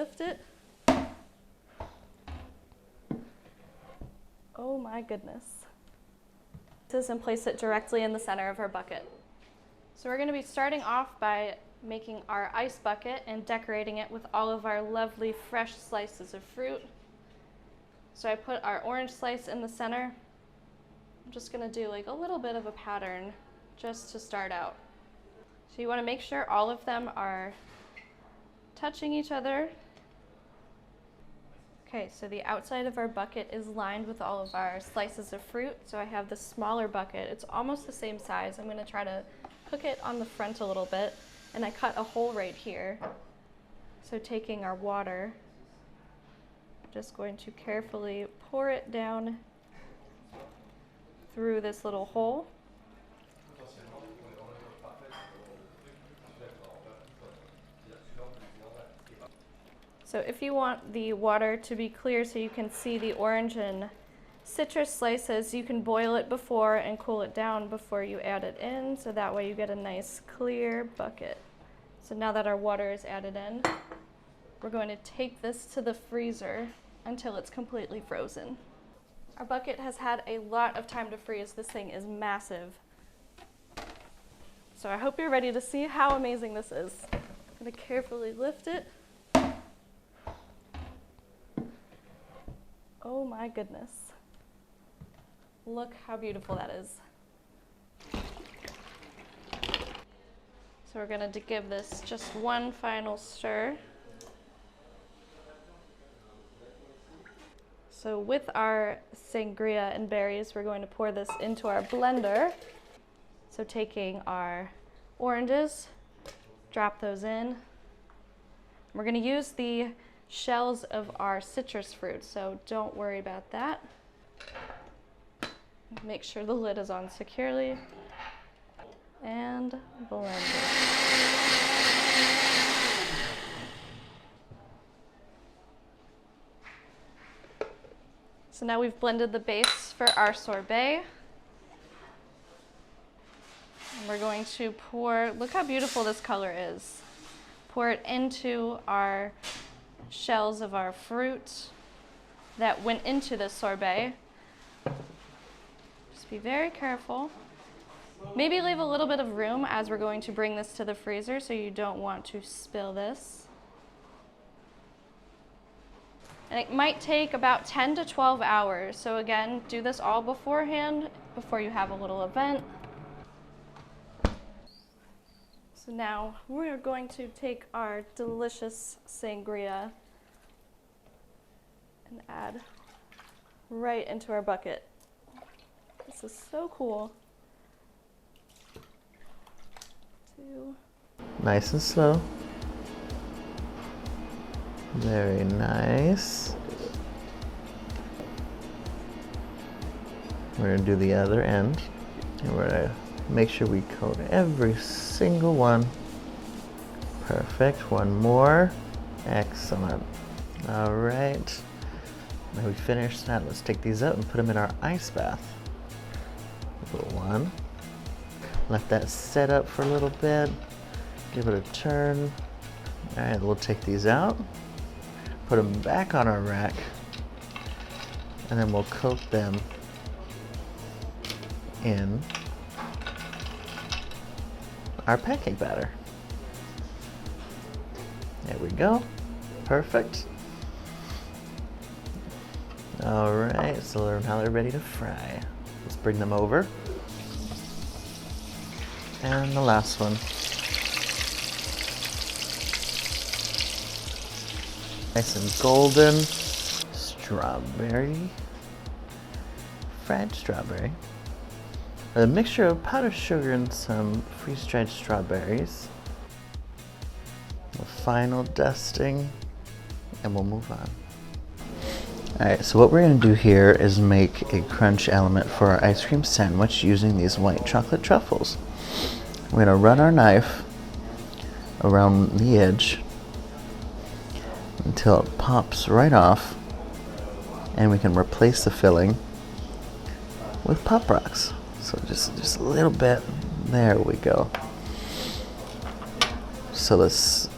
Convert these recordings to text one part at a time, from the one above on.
lift it. Oh my goodness. And place it directly in the center of our bucket. So we're going to be starting off by making our ice bucket and decorating it with all of our lovely fresh slices of fruit. So I put our orange slice in the center. I'm just going to do like a little bit of a pattern just to start out. So you want to make sure all of them are touching each other. Okay, so the outside of our bucket is lined with all of our slices of fruit. So I have the smaller bucket. It's almost the same size. I'm going to try to hook it on the front a little bit, and I cut a hole right here. So taking our water, just going to carefully pour it down through this little hole. So if you want the water to be clear so you can see the orange and citrus slices, you can boil it before and cool it down before you add it in, so that way you get a nice clear bucket. So now that our water is added in, we're going to take this to the freezer until it's completely frozen. Our bucket has had a lot of time to freeze. This thing is massive. So I hope you're ready to see how amazing this is. I'm going to carefully lift it. Oh my goodness. Look how beautiful that is. So we're going to give this just one final stir. So with our sangria and berries, we're going to pour this into our blender. So taking our oranges, drop those in. We're going to use the shells of our citrus fruit, so don't worry about that. Make sure the lid is on securely and blend it. So now we've blended the base for our sorbet. And we're going to pour, look how beautiful this color is. Pour it into our shells of our fruit that went into the sorbet. Just be very careful. Maybe leave a little bit of room as we're going to bring this to the freezer so you don't want to spill this. And it might take about 10 to 12 hours. So again, do this all beforehand before you have a little event. So now we're going to take our delicious sangria and add right into our bucket. This is so cool. Nice and slow. Very nice. We're going to do the other end, and we're going to make sure we coat every single one. Perfect. One more. Excellent. All right. Now we finished that. Let's take these out and put them in our ice bath. Put one. Let that set up for a little bit. Give it a turn. All right, we'll take these out. Put them back on our rack. And then we'll coat them in our pancake batter. There we go. Perfect. All right, so now they're ready to fry. Let's bring them over. And the last one. Nice and golden. Strawberry. Fried strawberry. A mixture of powdered sugar and some freeze-dried strawberries. The final dusting, and we'll move on. Alright, so what we're going to do here is make a crunch element for our ice cream sandwich using these white chocolate truffles. We're going to run our knife around the edge until it pops right off, and we can replace the filling with Pop Rocks. So just a little bit. There we go. So let's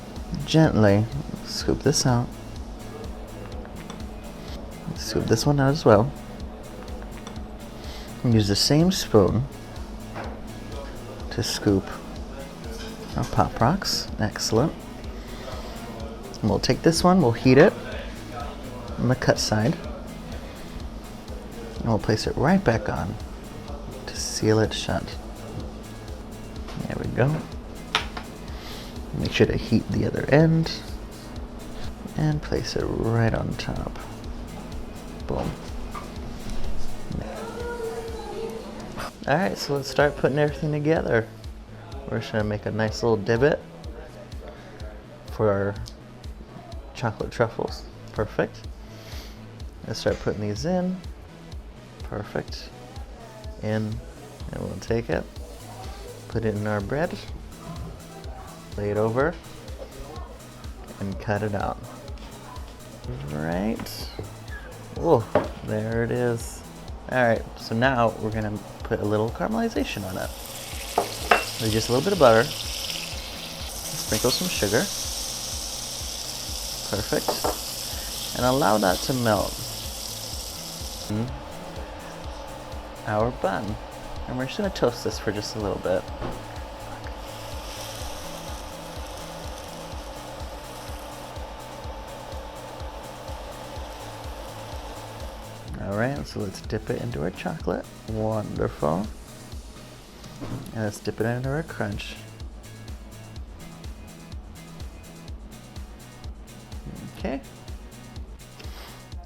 gently scoop this out. Scoop this one out as well. And use the same spoon to scoop our Pop Rocks. Excellent. And we'll take this one, we'll heat it on the cut side, and we'll place it right back on to seal it shut. There we go. Make sure to heat the other end and place it right on top. Boom. Alright, so let's start putting everything together. We're just gonna make a nice little divot for our chocolate truffles. Perfect. Let's start putting these in. Perfect. In, and we'll take it, put it in our bread, lay it over, and cut it out. Right. Oh, there it is. Alright, so now we're gonna put a little caramelization on it. With just a little bit of butter, sprinkle some sugar. Perfect. And allow that to melt in our bun. And we're just gonna toast this for just a little bit. Alright, so let's dip it into our chocolate. Wonderful. And let's dip it into our crunch. Okay.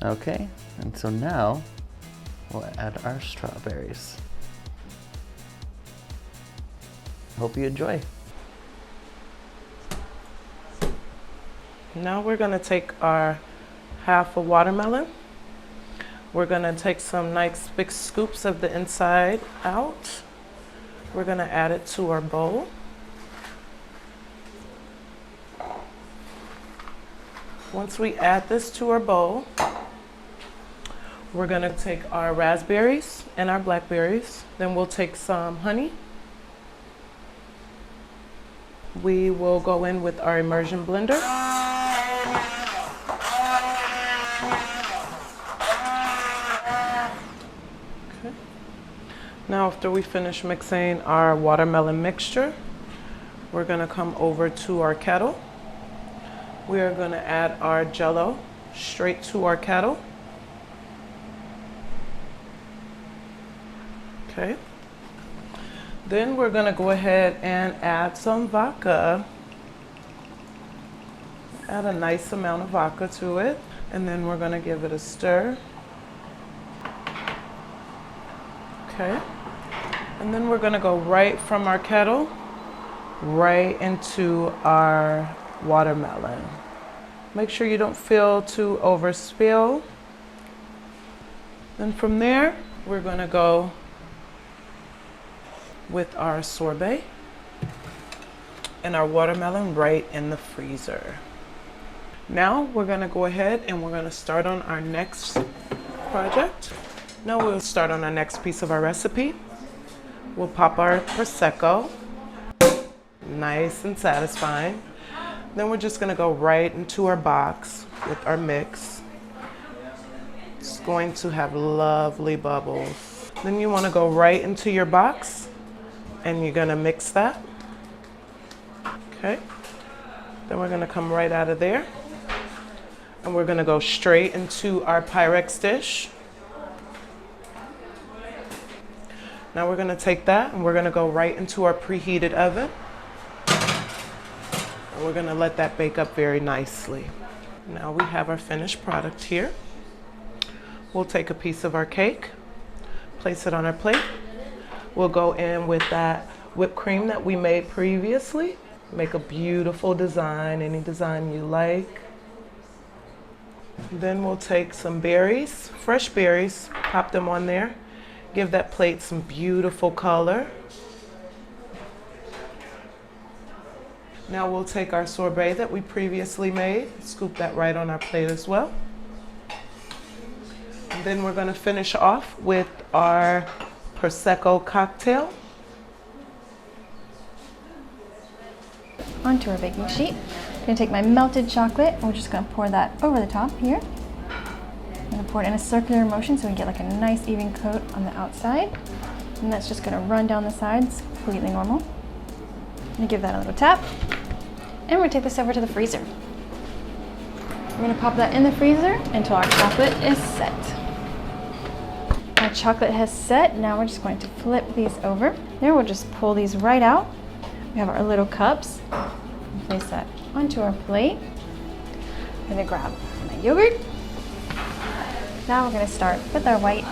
Okay, and so now we'll add our strawberries. Hope you enjoy. Now we're gonna take our half a watermelon. We're gonna take some nice big scoops of the inside out. We're gonna add it to our bowl. Once we add this to our bowl, we're gonna take our raspberries and our blackberries. Then we'll take some honey. We will go in with our immersion blender. Now after we finish mixing our watermelon mixture, we're gonna come over to our kettle. We are gonna add our Jell-O straight to our kettle. Okay. Then we're gonna go ahead and add some vodka. Add a nice amount of vodka to it. And then we're gonna give it a stir. Okay. And then we're gonna go right from our kettle, right into our watermelon. Make sure you don't feel to overspill. Then from there, we're gonna go with our sorbet and our watermelon right in the freezer. Now we're gonna go ahead and we're gonna start on our next project. Now we'll start on our next piece of our recipe. We'll pop our Prosecco, nice and satisfying. Then we're just gonna go right into our box with our mix. It's going to have lovely bubbles. Then you wanna go right into your box and you're gonna mix that. Okay. Then we're gonna come right out of there and we're gonna go straight into our Pyrex dish. Now we're gonna take that and we're gonna go right into our preheated oven. And we're gonna let that bake up very nicely. Now we have our finished product here. We'll take a piece of our cake, place it on our plate. We'll go in with that whipped cream that we made previously. Make a beautiful design, any design you like. Then we'll take some berries, fresh berries, pop them on there. Give that plate some beautiful color. Now we'll take our sorbet that we previously made, scoop that right on our plate as well. And then we're gonna finish off with our Prosecco cocktail. Onto our baking sheet. I'm gonna take my melted chocolate and we're just gonna pour that over the top here. I'm gonna pour it in a circular motion so we get like a nice even coat on the outside. And that's just gonna run down the sides, completely normal. I'm gonna give that a little tap. And we're gonna take this over to the freezer. We're gonna pop that in the freezer until our chocolate is set. Our chocolate has set. Now we're just going to flip these over. There, we'll just pull these right out. We have our little cups. Place that onto our plate. I'm gonna grab my yogurt. Now we're gonna start with our white,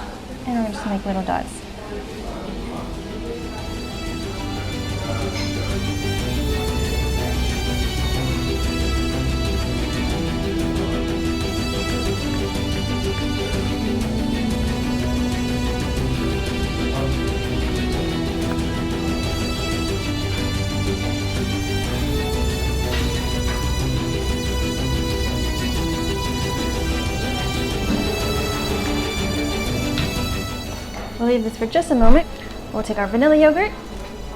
and we're just gonna make little dots. We'll leave this for just a moment. We'll take our vanilla yogurt.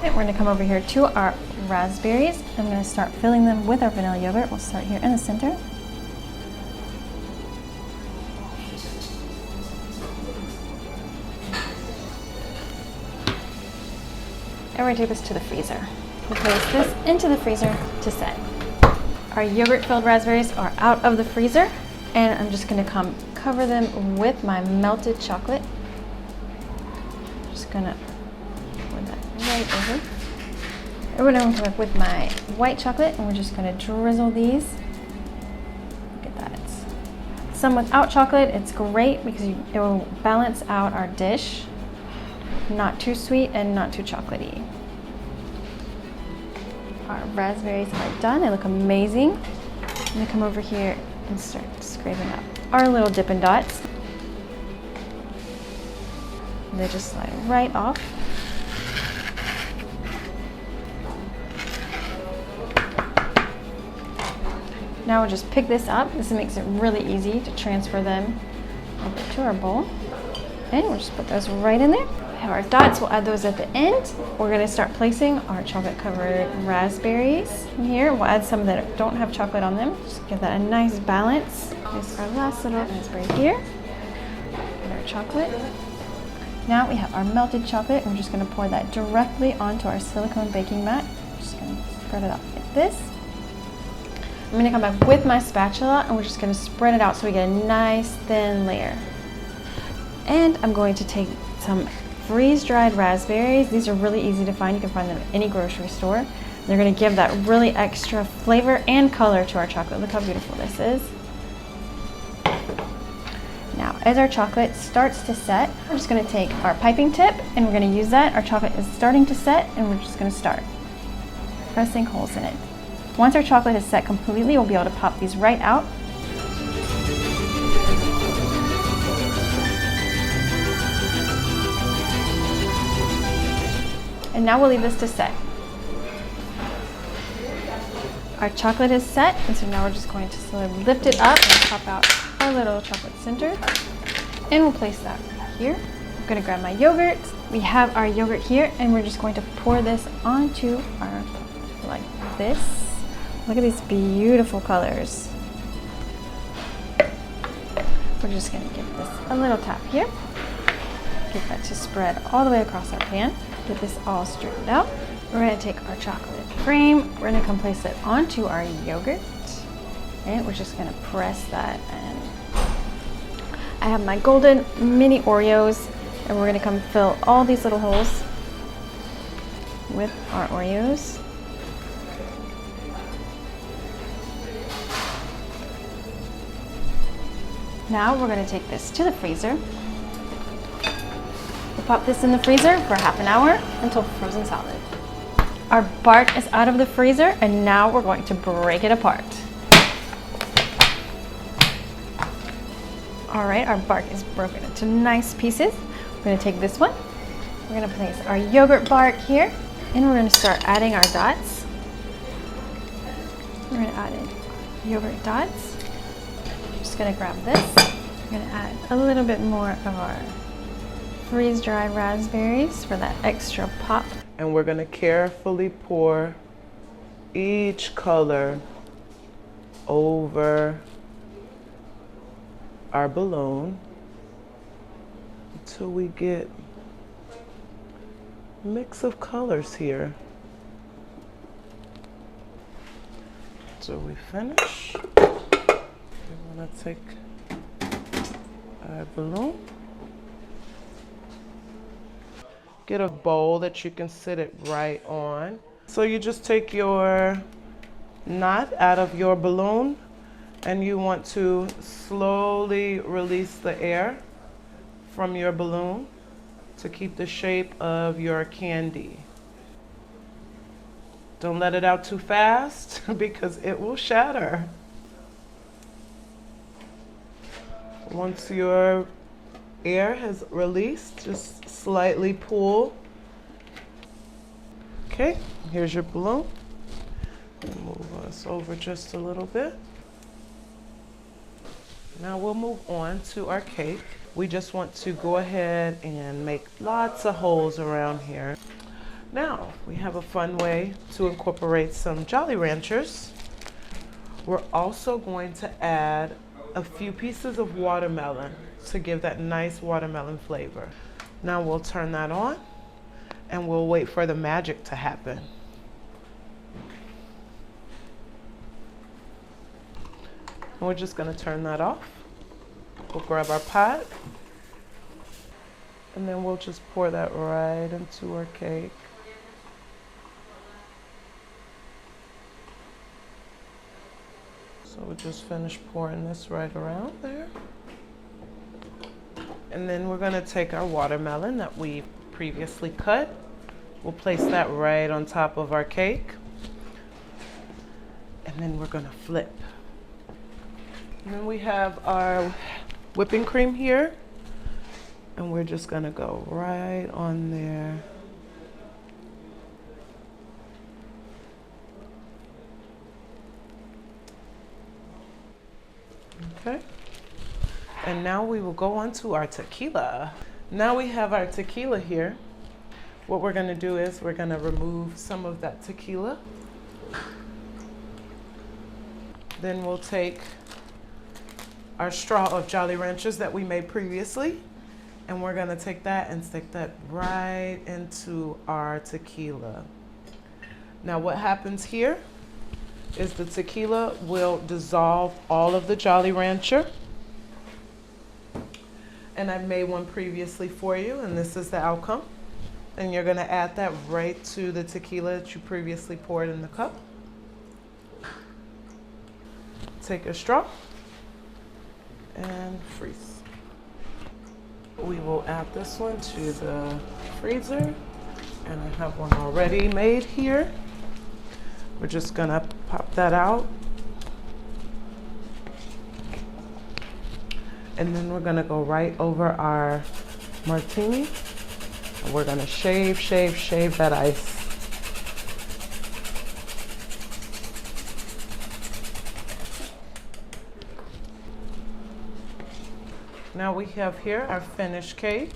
We're going to come over here to our raspberries. I'm going to start filling them with our vanilla yogurt. We'll start here in the center. And we're going to take this to the freezer. We'll place this into the freezer to set. Our yogurt-filled raspberries are out of the freezer, and I'm just going to come cover them with my melted chocolate. Gonna pour that right over. And we're gonna come up with my white chocolate, and we're just gonna drizzle these. Look at that. Some without chocolate, it's great because it will balance out our dish. Not too sweet and not too chocolatey. Our raspberries are done. They look amazing. I'm gonna come over here and start scraping up our little Dippin' Dots. They just slide right off. Now we'll just pick this up. This makes it really easy to transfer them over to our bowl. And we'll just put those right in there. We have our dots, we'll add those at the end. We're gonna start placing our chocolate covered raspberries in here. We'll add some that don't have chocolate on them. Just give that a nice balance. Place our last little raspberry here. And our chocolate. Now we have our melted chocolate, and we're just going to pour that directly onto our silicone baking mat. Just going to spread it out like this. I'm going to come back with my spatula, and we're just going to spread it out so we get a nice thin layer. And I'm going to take some freeze-dried raspberries. These are really easy to find. You can find them at any grocery store. They're going to give that really extra flavor and color to our chocolate. Look how beautiful this is. Now, as our chocolate starts to set, we're just going to take our piping tip, and we're going to use that. Our chocolate is starting to set, and we're just going to start pressing holes in it. Once our chocolate is set completely, we'll be able to pop these right out. And now we'll leave this to set. Our chocolate is set, and so now we're just going to slowly lift it up and pop out our little chocolate center. And we'll place that here. I'm gonna grab my yogurt. We have our yogurt here, and we're just going to pour this onto our, like this. Look at these beautiful colors. We're just gonna give this a little tap here. Get that to spread all the way across our pan. Get this all straightened out. We're gonna take our chocolate cream. We're gonna come place it onto our yogurt. And we're just gonna press that in. I have my golden mini Oreos, and we're gonna come fill all these little holes with our Oreos. Now we're gonna take this to the freezer. We'll pop this in the freezer for half an hour until frozen solid. Our bark is out of the freezer, and now we're going to break it apart. All right, our bark is broken into nice pieces. We're gonna take this one. We're gonna place our yogurt bark here, and we're gonna start adding our dots. We're gonna add in yogurt dots. Just gonna grab this. We're gonna add a little bit more of our freeze-dried raspberries for that extra pop. And we're gonna carefully pour each color over our balloon until we get a mix of colors here. So we finish. We want to take our balloon. Get a bowl that you can sit it right on. So you just take your knot out of your balloon and you want to slowly release the air from your balloon to keep the shape of your candy. Don't let it out too fast because it will shatter. Once your air has released, just slightly pull. Okay, here's your balloon. Move us over just a little bit. Now we'll move on to our cake. We just want to go ahead and make lots of holes around here. Now, we have a fun way to incorporate some Jolly Ranchers. We're also going to add a few pieces of watermelon to give that nice watermelon flavor. Now we'll turn that on and we'll wait for the magic to happen. And we're just gonna turn that off. We'll grab our pot and then we'll just pour that right into our cake. So we'll just finish pouring this right around there. And then we're gonna take our watermelon that we previously cut. We'll place that right on top of our cake. And then we're gonna flip. And then we have our whipping cream here. And we're just gonna go right on there. Okay. And now we will go on to our tequila. Now we have our tequila here. What we're gonna do is we're gonna remove some of that tequila. Then we'll take our straw of Jolly Ranchers that we made previously, and we're gonna take that and stick that right into our tequila. Now what happens here is the tequila will dissolve all of the Jolly Rancher. And I've made one previously for you, and this is the outcome. And you're gonna add that right to the tequila that you previously poured in the cup. Take a straw and freeze. We will add this one to the freezer, and I have one already made here. We're just gonna pop that out. And then we're gonna go right over our martini. And we're gonna shave that ice. Now we have here our finished cake.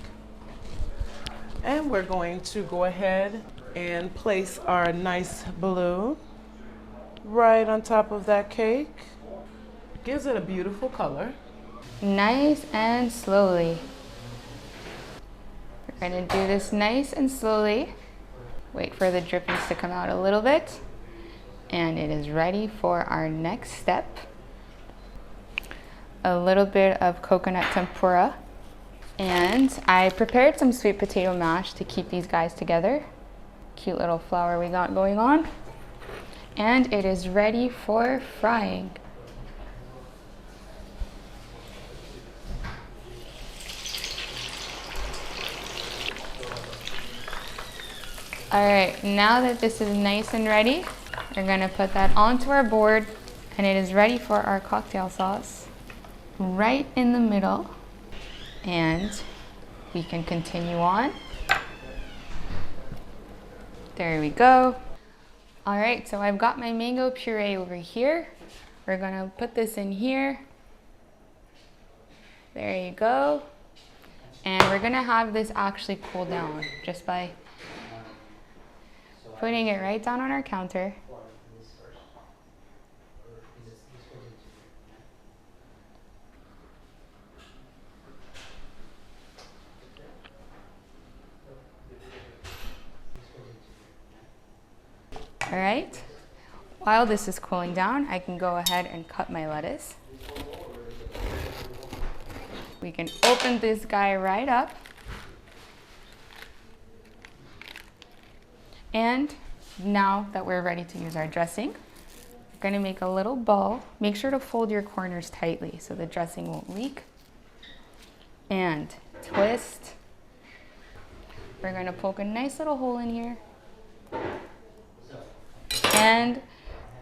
And we're going to go ahead and place our nice balloon right on top of that cake. Gives it a beautiful color. Nice and slowly. We're going to do this nice and slowly. Wait for the drippings to come out a little bit. And it is ready for our next step. A little bit of coconut tempura. And I prepared some sweet potato mash to keep these guys together. Cute little flower we got going on. And it is ready for frying. All right, now that this is nice and ready, we're gonna put that onto our board, and it is ready for our cocktail sauce. Right in the middle. And we can continue on. There we go. All right, so I've got my mango puree over here. We're gonna put this in here. There you go. And we're gonna have this actually cool down just by putting it right down on our counter. All right. While this is cooling down, I can go ahead and cut my lettuce. We can open this guy right up. And now that we're ready to use our dressing, we're gonna make a little ball. Make sure to fold your corners tightly so the dressing won't leak. And twist. We're gonna poke a nice little hole in here. And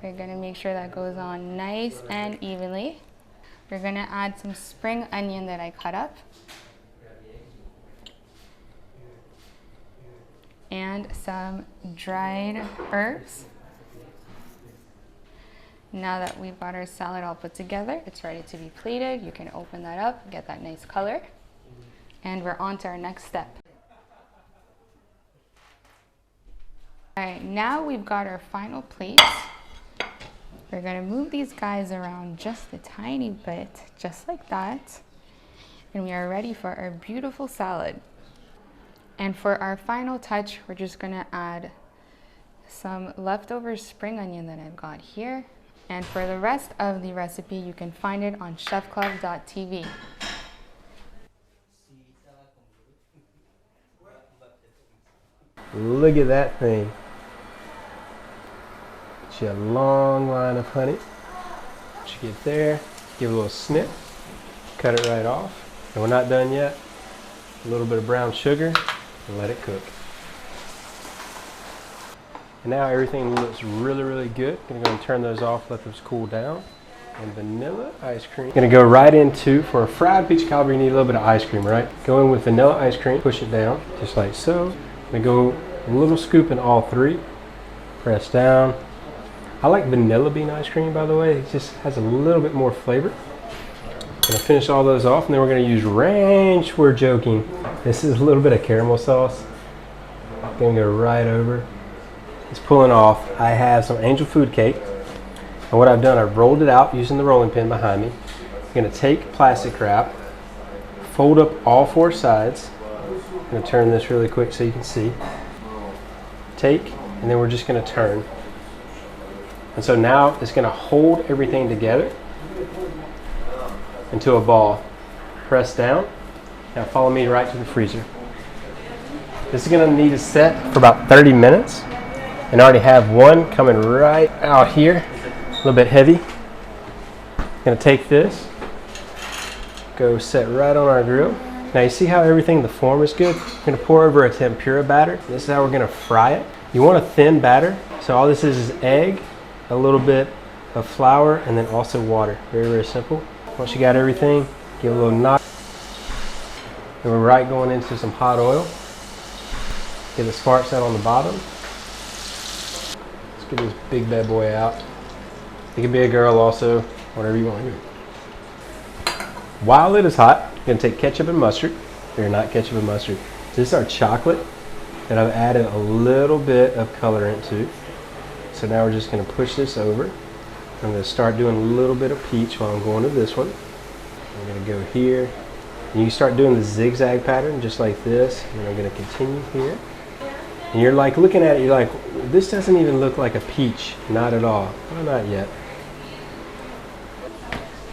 we're gonna make sure that goes on nice and evenly. We're gonna add some spring onion that I cut up. And some dried herbs. Now that we've got our salad all put together, it's ready to be plated. You can open that up, get that nice color. And we're on to our next step. All right, now we've got our final plates. We're gonna move these guys around just a tiny bit, just like that. And we are ready for our beautiful salad. And for our final touch, we're just gonna add some leftover spring onion that I've got here. And for the rest of the recipe, you can find it on chefclub.tv. Look at that thing. She a long line of honey. Once you get there, give it a little snip, cut it right off. And we're not done yet. A little bit of brown sugar and let it cook. And now everything looks really, really good. Gonna go and turn those off, let those cool down. And vanilla ice cream. Gonna go right into, for a fried peach cobbler, you need a little bit of ice cream, right? Go in with vanilla ice cream, push it down, just like so. Gonna go a little scoop in all three. Press down. I like vanilla bean ice cream, by the way. It just has a little bit more flavor. Gonna finish all those off, and then we're gonna use ranch. We're joking. This is a little bit of caramel sauce. Gonna go right over. It's pulling off. I have some angel food cake. And what I've done, I've rolled it out using the rolling pin behind me. I'm gonna take plastic wrap, fold up all four sides. I'm gonna turn this really quick so you can see. Take, and then we're just gonna turn. And so now it's gonna hold everything together into a ball. Press down. Now follow me right to the freezer. This is gonna need to set for about 30 minutes. And I already have one coming right out here, a little bit heavy. Gonna take this, go set right on our grill. Now you see how everything, the form is good? I'm gonna pour over a tempura batter. This is how we're gonna fry it. You want a thin batter. So all this is egg, a little bit of flour, and then also water. Very, very simple. Once you got everything, give it a little knock. And we're right going into some hot oil. Get the sparks out on the bottom. Let's get this big bad boy out. It can be a girl also, whatever you want to do. While it is hot, you're gonna take ketchup and mustard. Or not ketchup and mustard. This is our chocolate that I've added a little bit of colorant to. So now we're just gonna push this over. I'm gonna start doing a little bit of peach while I'm going to this one. I'm gonna go here. And you start doing the zigzag pattern just like this. And I'm gonna continue here. And you're like looking at it, you're like, this doesn't even look like a peach. Not at all. Well, not yet.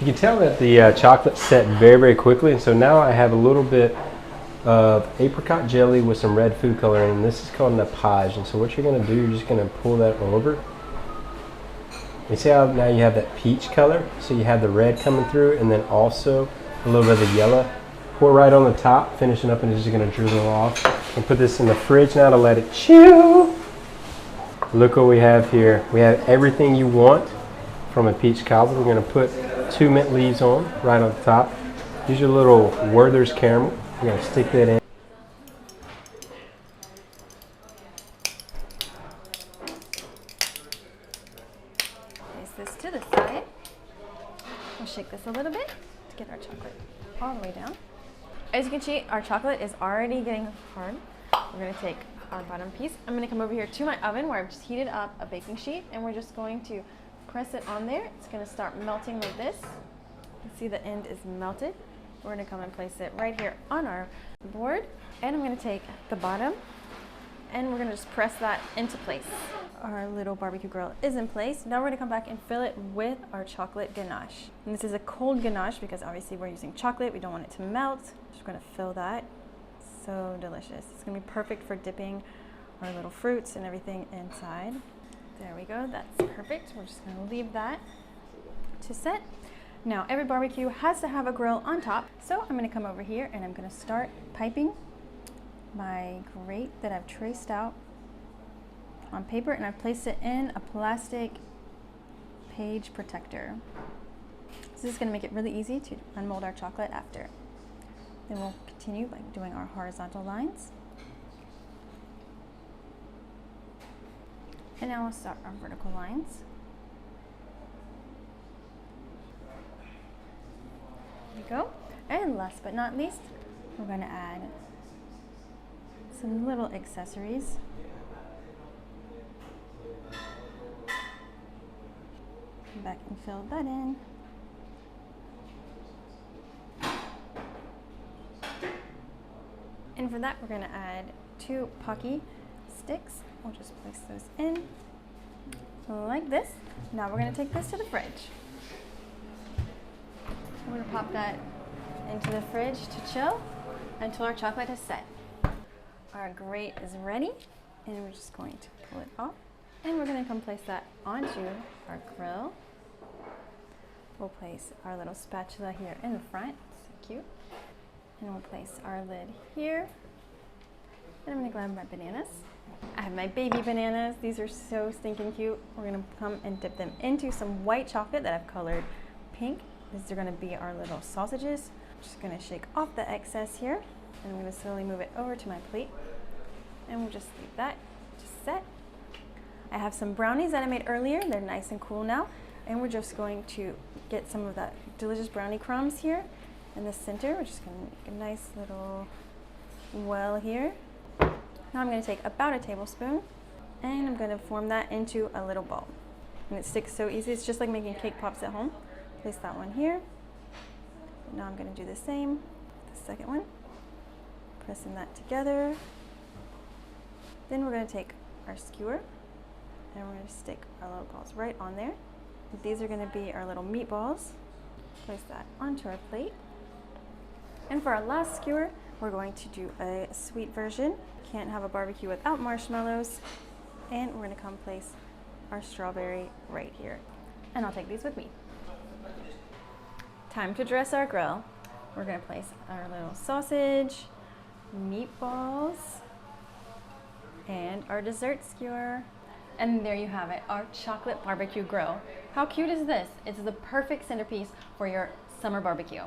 You can tell that the chocolate set very, very quickly. And so now I have a little bit of apricot jelly with some red food coloring, and this is called nappage. And so what you're going to do, you're just going to pull that over. You see how now you have that peach color? So you have the red coming through, and then also a little bit of the yellow. Pour right on the top, finishing up, and it's just going to drizzle off. And put this in the fridge now to let it chill. Look what we have here. We have everything you want from a peach cobbler. We're going to put 2 mint leaves on right on the top. Use your little Werther's caramel. We're going to stick that in. Place this to the side. We'll shake this a little bit to get our chocolate all the way down. As you can see, our chocolate is already getting hard. We're going to take our bottom piece. I'm going to come over here to my oven where I've just heated up a baking sheet, and we're just going to press it on there. It's going to start melting like this. You can see the end is melted. We're going to come and place it right here on our board, and I'm going to take the bottom and we're going to just press that into place. our little barbecue grill is in place. Now we're gonna come back and fill it with our chocolate ganache. And this is a cold ganache because obviously we're using chocolate. We don't want it to melt. Just gonna fill that. So delicious. It's gonna be perfect for dipping our little fruits and everything inside. There we go, that's perfect. We're just gonna leave that to set. Now every barbecue has to have a grill on top. So I'm gonna come over here and I'm gonna start piping my grate that I've traced out on paper, and I've placed it in a plastic page protector. So this is going to make it really easy to unmold our chocolate after. Then we'll continue by doing our horizontal lines. And now we'll start our vertical lines. There we go. And last but not least, we're going to add some little accessories. Come back and fill that in. And for that, we're going to add 2 Pocky sticks. We'll just place those in like this. Now we're going to take this to the fridge. We're going to pop that into the fridge to chill until our chocolate has set. Our grate is ready, and we're just going to pull it off. And we're going to come place that onto our grill. We'll place our little spatula here in the front, so cute. And we'll place our lid here. And I'm gonna grab my bananas. I have my baby bananas. These are so stinking cute. We're gonna come and dip them into some white chocolate that I've colored pink. These are gonna be our little sausages. I'm just gonna shake off the excess here. And I'm gonna slowly move it over to my plate. And we'll just leave that just set. I have some brownies that I made earlier. They're nice and cool now. And we're just going to get some of that delicious brownie crumbs here in the center. We're just gonna make a nice little well here. Now I'm gonna take about a tablespoon and I'm gonna form that into a little ball. And it sticks so easy. It's just like making cake pops at home. Place that one here. Now I'm gonna do the same with the second one. Pressing that together. Then we're gonna take our skewer and we're gonna stick our little balls right on there. These are gonna be our little meatballs. Place that onto our plate. And for our last skewer, we're going to do a sweet version. Can't have a barbecue without marshmallows. And we're gonna come place our strawberry right here. And I'll take these with me. Time to dress our grill. We're gonna place our little sausage, meatballs, and our dessert skewer. And there you have it, our chocolate barbecue grill. How cute is this? It's the perfect centerpiece for your summer barbecue.